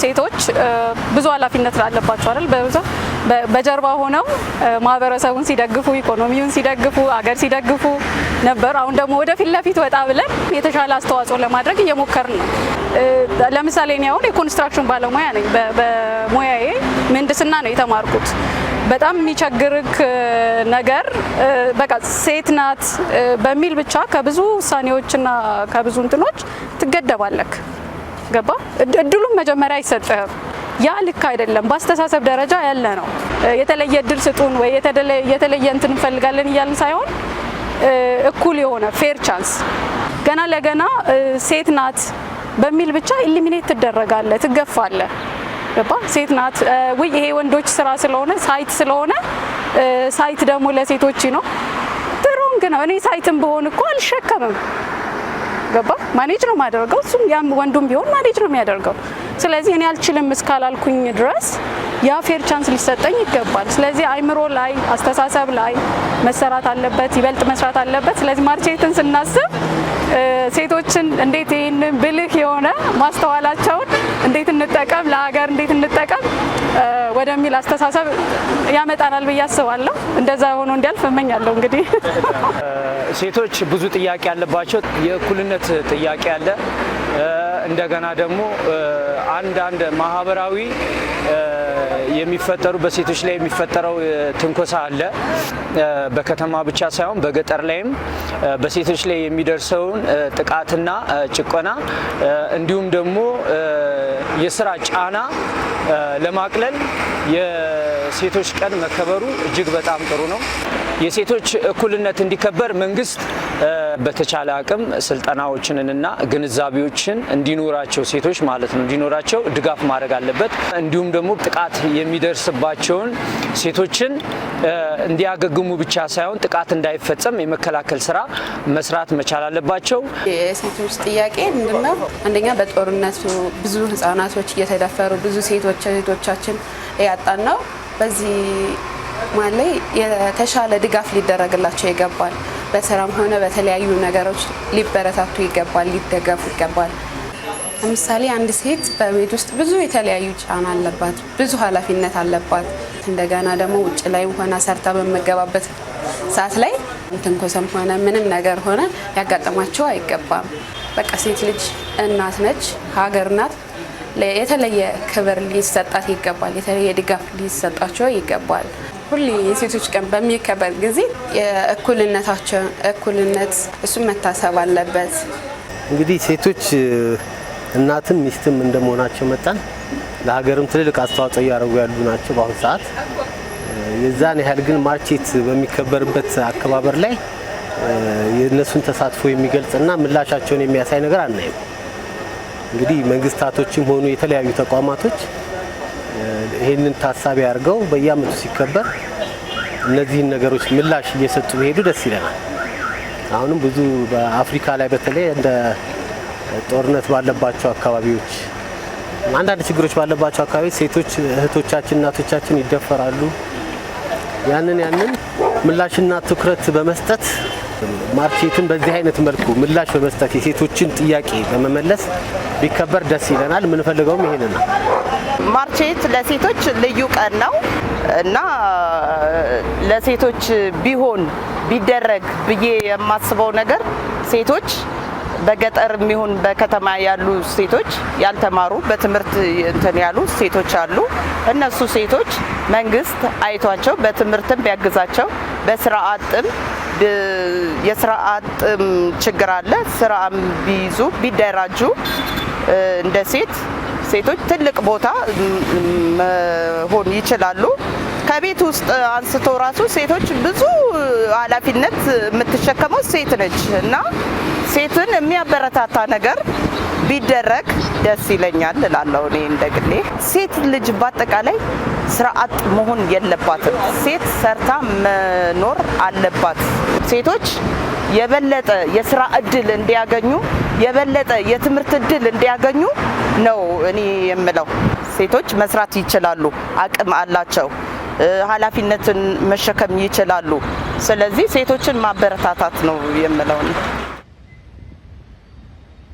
ሴቶች ብዙ ኃላፊነት አለባቸው አይደል? በጀርባ ሆነው ማህበረሰቡን ሲደግፉ፣ ኢኮኖሚውን ሲደግፉ፣ አገር ሲደግፉ ነበር። አሁን ደግሞ ወደፊት ለፊት ወጣ ብለን የተሻለ አስተዋጽኦ ለማድረግ እየሞከርን ነው። ለምሳሌ እኔ አሁን የኮንስትራክሽን ባለሙያ ነኝ። በሙያዬ ምህንድስና ነው የተማርኩት። በጣም የሚቸግርክ ነገር በቃ ሴት ናት በሚል ብቻ ከብዙ ውሳኔዎችና ከብዙ እንትኖች ትገደባለክ። ገባ? እድሉም መጀመሪያ አይሰጥህም። ያ ልክ አይደለም። በአስተሳሰብ ደረጃ ያለ ነው። የተለየ እድል ስጡን ወይ የተለየ እንትን እንፈልጋለን እያልን ሳይሆን እኩል የሆነ ፌር ቻንስ ገና ለገና ሴት ናት በሚል ብቻ ኢሊሚኔት ትደረጋለህ፣ ትገፋለህ። ገባ? ሴት ናት ወይ ይሄ ወንዶች ስራ ስለሆነ ሳይት ስለሆነ ሳይት ደግሞ ለሴቶች ነው። ጥሩን ግን እኔ ሳይትም በሆን እኮ አልሸከምም። ገባ? ማኔጅ ነው ማደርገው፣ እሱም ያም ወንዱም ቢሆን ማኔጅ ነው የሚያደርገው። ስለዚህ እኔ አልችልም እስካላልኩኝ ድረስ ያ ፌር ቻንስ ሊሰጠኝ ይገባል። ስለዚህ አይምሮ ላይ አስተሳሰብ ላይ መሰራት አለበት፣ ይበልጥ መስራት አለበት። ስለዚህ ማርቼትን ስናስብ ሴቶችን እንዴት ይሄንን ብልህ የሆነ ማስተዋላቸውን እንዴት እንጠቀም፣ ለሀገር እንዴት እንጠቀም ወደሚል አስተሳሰብ ያመጣናል ብዬ አስባለሁ። እንደዛ ሆኖ እንዲያልፍ እመኛለሁ። እንግዲህ ሴቶች ብዙ ጥያቄ ያለባቸው፣ የእኩልነት ጥያቄ አለ። እንደገና ደግሞ አንዳንድ ማህበራዊ የሚፈጠሩ በሴቶች ላይ የሚፈጠረው ትንኮሳ አለ። በከተማ ብቻ ሳይሆን በገጠር ላይም በሴቶች ላይ የሚደርሰውን ጥቃትና ጭቆና እንዲሁም ደግሞ የስራ ጫና ለማቅለል የሴቶች ቀን መከበሩ እጅግ በጣም ጥሩ ነው። የሴቶች እኩልነት እንዲከበር መንግስት በተቻለ አቅም ስልጠናዎችንና ግንዛቤዎችን እንዲኖራቸው ሴቶች ማለት ነው እንዲኖራቸው ድጋፍ ማድረግ አለበት። እንዲሁም ደግሞ ጥቃት የሚደርስባቸውን ሴቶችን እንዲያገግሙ ብቻ ሳይሆን ጥቃት እንዳይፈጸም የመከላከል ስራ መስራት መቻል አለባቸው። የሴቶች ጥያቄ ምንድነው? አንደኛ በጦርነቱ ብዙ ህጻናቶች እየተደፈሩ ብዙ ሴቶች እህቶቻችን ያጣን ነው። በዚህ ማለት የተሻለ ድጋፍ ሊደረግላቸው ይገባል። በስራም ሆነ በተለያዩ ነገሮች ሊበረታቱ ይገባል፣ ሊደገፉ ይገባል። ለምሳሌ አንድ ሴት በቤት ውስጥ ብዙ የተለያዩ ጫና አለባት፣ ብዙ ኃላፊነት አለባት። እንደገና ደግሞ ውጭ ላይ ሆና ሰርታ በመገባበት ሰዓት ላይ ትንኮሳም ሆነ ምንም ነገር ሆነ ያጋጥማቸው አይገባም። በቃ ሴት ልጅ እናት ነች፣ ሀገር ናት። የተለየ ክብር ሊሰጣት ይገባል፣ የተለየ ድጋፍ ሊሰጣቸው ይገባል። ሁሌ የሴቶች ቀን በሚከበር ጊዜ የእኩልነታቸው እኩልነት እሱ መታሰብ አለበት። እንግዲህ ሴቶች እናትም ሚስትም እንደመሆናቸው መጠን ለሀገርም ትልልቅ አስተዋጽኦ እያደረጉ ያሉ ናቸው። በአሁኑ ሰዓት የዛን ያህል ግን ማርቼት በሚከበርበት አከባበር ላይ የእነሱን ተሳትፎ የሚገልጽና ምላሻቸውን የሚያሳይ ነገር አናይም። እንግዲህ መንግስታቶችም ሆኑ የተለያዩ ተቋማቶች ይሄንን ታሳቢ አድርገው በየዓመቱ ሲከበር እነዚህን ነገሮች ምላሽ እየሰጡ ቢሄዱ ደስ ይለናል። አሁንም ብዙ በአፍሪካ ላይ በተለይ እንደ ጦርነት ባለባቸው አካባቢዎች አንዳንድ ችግሮች ባለባቸው አካባቢዎች ሴቶች እህቶቻችን እናቶቻችን ይደፈራሉ። ያንን ምላሽና ትኩረት በመስጠት ማርቼትን በዚህ አይነት መልኩ ምላሽ በመስጠት የሴቶችን ጥያቄ በመመለስ ቢከበር ደስ ይለናል። የምንፈልገውም ይሄንን ነው። ማርቼት ለሴቶች ልዩ ቀን ነው እና ለሴቶች ቢደረግ ብዬ የማስበው ነገር ሴቶች በገጠር የሚሆን በከተማ ያሉ ሴቶች ያልተማሩ በትምህርት እንትን ያሉ ሴቶች አሉ። እነሱ ሴቶች መንግስት አይቷቸው በትምህርትም ቢያግዛቸው በስራ አጥም የስራ አጥም ችግር አለ። ስራም ቢይዙ ቢደራጁ እንደ ሴቶች ትልቅ ቦታ መሆን ይችላሉ። ከቤት ውስጥ አንስቶ ራሱ ሴቶች ብዙ ኃላፊነት የምትሸከመው ሴት ነች እና ሴትን የሚያበረታታ ነገር ቢደረግ ደስ ይለኛል እላለሁ እኔ እንደግሌ። ሴት ልጅ በአጠቃላይ ስራ አጥ መሆን የለባትም። ሴት ሰርታ መኖር አለባት። ሴቶች የበለጠ የስራ እድል እንዲያገኙ የበለጠ የትምህርት እድል እንዲያገኙ ነው እኔ የምለው። ሴቶች መስራት ይችላሉ፣ አቅም አላቸው፣ ኃላፊነትን መሸከም ይችላሉ። ስለዚህ ሴቶችን ማበረታታት ነው የምለው።